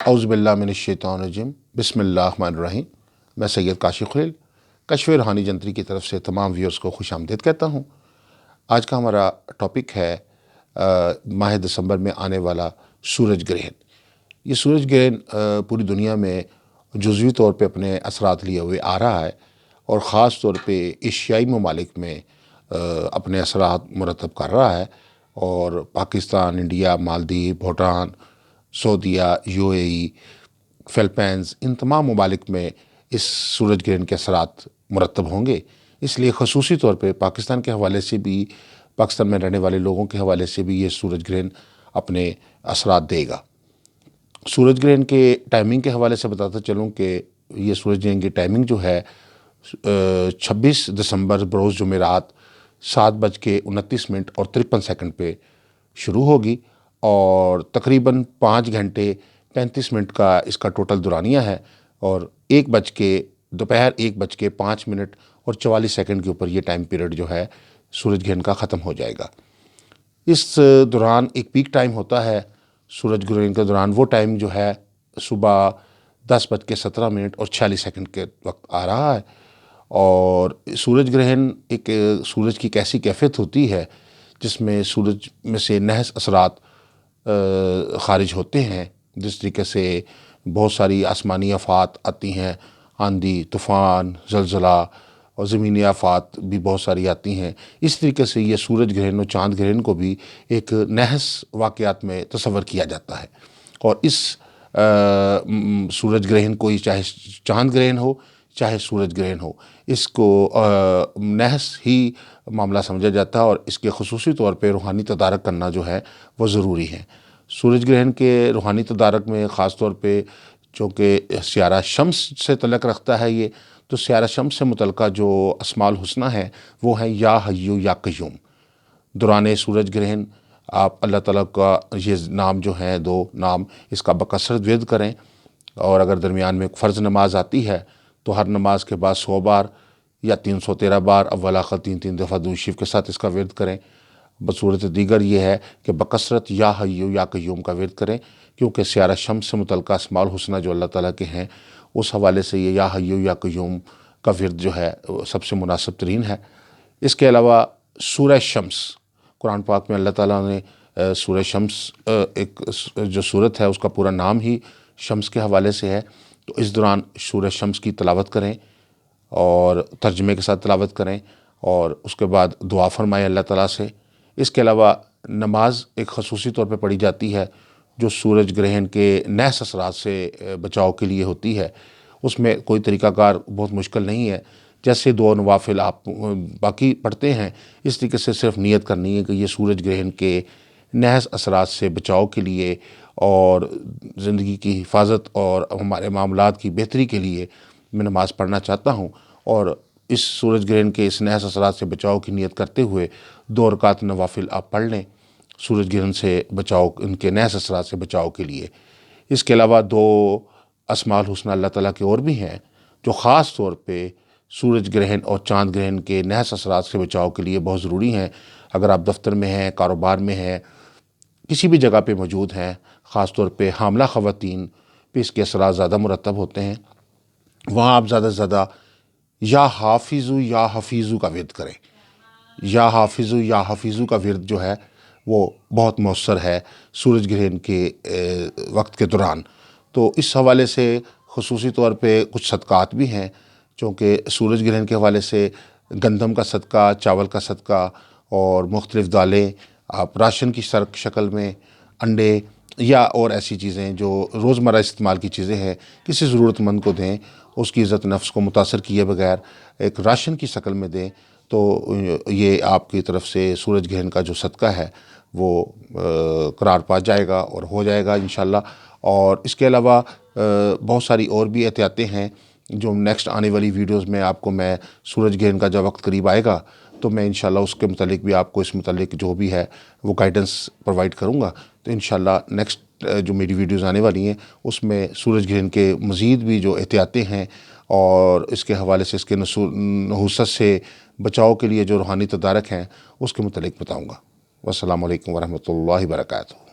اعوذ باللہ من الشیطان الرجیم بسم اللہ الرحمن الرحیم۔ میں سید کاشف خلیل کشف روحانی جنتری کی طرف سے تمام ویورز کو خوش آمدید کہتا ہوں۔ آج کا ہمارا ٹاپک ہے ماہ دسمبر میں آنے والا سورج گرہن۔ یہ سورج گرہن پوری دنیا میں جزوی طور پہ اپنے اثرات لیے ہوئے آ رہا ہے اور خاص طور پہ ایشیائی ممالک میں اپنے اثرات مرتب کر رہا ہے، اور پاکستان، انڈیا، مالدیپ، بھوٹان، سعودیہ، UAE، فلپائنز، ان تمام ممالک میں اس سورج گرہن کے اثرات مرتب ہوں گے۔ اس لیے خصوصی طور پہ پاکستان کے حوالے سے بھی، پاکستان میں رہنے والے لوگوں کے حوالے سے بھی یہ سورج گرہن اپنے اثرات دے گا۔ سورج گرہن کے ٹائمنگ کے حوالے سے بتاتا چلوں کہ یہ سورج گرہن کی ٹائمنگ جو ہے 26 دسمبر بروز جمعرات 7:29 اور 53 پہ شروع ہوگی، اور تقریباً 5 گھنٹے 35 منٹ کا اس کا ٹوٹل دورانیہ ہے، اور دوپہر 1:05 اور 44 سیکنڈ کے اوپر یہ ٹائم پیریڈ جو ہے سورج گرہن کا ختم ہو جائے گا۔ اس دوران ایک پیک ٹائم ہوتا ہے سورج گرہن کے دوران، وہ ٹائم جو ہے صبح 10:17 اور 46 سیکنڈ کے وقت آ رہا ہے۔ اور سورج گرہن ایک سورج کی ایسی کیفیت ہوتی ہے جس میں سورج میں سے نحس اثرات خارج ہوتے ہیں، جس طریقے سے بہت ساری آسمانی آفات آتی ہیں، آندھی، طوفان، زلزلہ اور زمینی آفات بھی بہت ساری آتی ہیں۔ اس طریقے سے یہ سورج گرہن اور چاند گرہن کو بھی ایک نحس واقعات میں تصور کیا جاتا ہے، اور اس سورج گرہن کو چاہے چاند گرہن ہو چاہے سورج گرہن ہو، اس کو نحس ہی معاملہ سمجھا جاتا ہے، اور اس کے خصوصی طور پہ روحانی تدارک کرنا جو ہے وہ ضروری ہے۔ سورج گرہن کے روحانی تدارک میں خاص طور پہ چونکہ سیارہ شمس سے تعلق رکھتا ہے یہ، تو سیارہ شمس سے متعلقہ جو اسماء الحسنی ہیں وہ ہیں یا حیو یا قیوم۔ دوران سورج گرہن آپ اللہ تعالیٰ کا یہ نام جو ہیں 2 نام، اس کا بکثرت ورد کریں، اور اگر درمیان میں فرض نماز آتی ہے تو ہر نماز کے بعد 100 بار یا 313 بار اول آخر 3 دفعہ درود شریف کے ساتھ اس کا ورد کریں۔ بصورت دیگر یہ ہے کہ بکثرت یا حیو یا قیوم کا ورد کریں، کیونکہ سیارہ شمس سے متعلقہ اسماء الحسنی جو اللہ تعالیٰ کے ہیں، اس حوالے سے یہ یا حیو یا قیوم کا ورد جو ہے سب سے مناسب ترین ہے۔ اس کے علاوہ سورہ شمس، قرآن پاک میں اللہ تعالیٰ نے سورہ شمس ایک جو سورت ہے اس کا پورا نام ہی شمس کے حوالے سے ہے، تو اس دوران سورہ شمس کی تلاوت کریں اور ترجمے کے ساتھ تلاوت کریں، اور اس کے بعد دعا فرمائیں اللہ تعالیٰ سے۔ اس کے علاوہ نماز ایک خصوصی طور پہ پڑھی جاتی ہے جو سورج گرہن کے نحس اثرات سے بچاؤ کے لیے ہوتی ہے۔ اس میں کوئی طریقہ کار بہت مشکل نہیں ہے، جیسے 2 نوافل آپ باقی پڑھتے ہیں، اس طریقے سے صرف نیت کرنی ہے کہ یہ سورج گرہن کے نحس اثرات سے بچاؤ کے لیے اور زندگی کی حفاظت اور ہمارے معاملات کی بہتری کے لیے میں نماز پڑھنا چاہتا ہوں، اور اس سورج گرہن کے اس نحس اثرات سے بچاؤ کی نیت کرتے ہوئے 2 رکعت نوافل آپ پڑھ لیں سورج گرہن سے بچاؤ، ان کے نحس اثرات سے بچاؤ کے لیے۔ اس کے علاوہ 2 اسماء الحسنی اللہ تعالیٰ کے اور بھی ہیں جو خاص طور پہ سورج گرہن اور چاند گرہن کے نحس اثرات سے بچاؤ کے لیے بہت ضروری ہیں۔ اگر آپ دفتر میں ہیں، کاروبار میں ہیں، کسی بھی جگہ پہ موجود ہیں، خاص طور پہ حاملہ خواتین پہ اس کے اثرات زیادہ مرتب ہوتے ہیں، وہاں آپ زیادہ سے زیادہ یا حافظو یا حفیظو کا ورد کریں۔ یا حافظو یا حفیظو کا ورد جو ہے وہ بہت مؤثر ہے سورج گرہن کے وقت کے دوران۔ تو اس حوالے سے خصوصی طور پہ کچھ صدقات بھی ہیں، چونکہ سورج گرہن کے حوالے سے گندم کا صدقہ، چاول کا صدقہ اور مختلف دالیں آپ راشن کی شکل میں، انڈے یا اور ایسی چیزیں جو روزمرہ استعمال کی چیزیں ہیں کسی ضرورت مند کو دیں، اس کی عزت نفس کو متاثر کیے بغیر ایک راشن کی شکل میں دیں، تو یہ آپ کی طرف سے سورج گرہن کا جو صدقہ ہے وہ قرار پا جائے گا اور ہو جائے گا انشاءاللہ۔ اور اس کے علاوہ بہت ساری اور بھی احتیاطیں ہیں جو نیکسٹ آنے والی ویڈیوز میں آپ کو میں سورج گرہن کا جب وقت قریب آئے گا تو میں انشاءاللہ اس کے متعلق بھی آپ کو اس متعلق جو بھی ہے وہ گائیڈنس پرووائڈ کروں گا۔ تو انشاءاللہ نیکسٹ جو میری ویڈیوز آنے والی ہیں اس میں سورج گرہن کے مزید بھی جو احتیاطیں ہیں اور اس کے حوالے سے اس کے نحوست سے بچاؤ کے لیے جو روحانی تدارک ہیں اس کے متعلق بتاؤں گا۔ والسلام علیکم ورحمۃ اللہ وبرکاتہ۔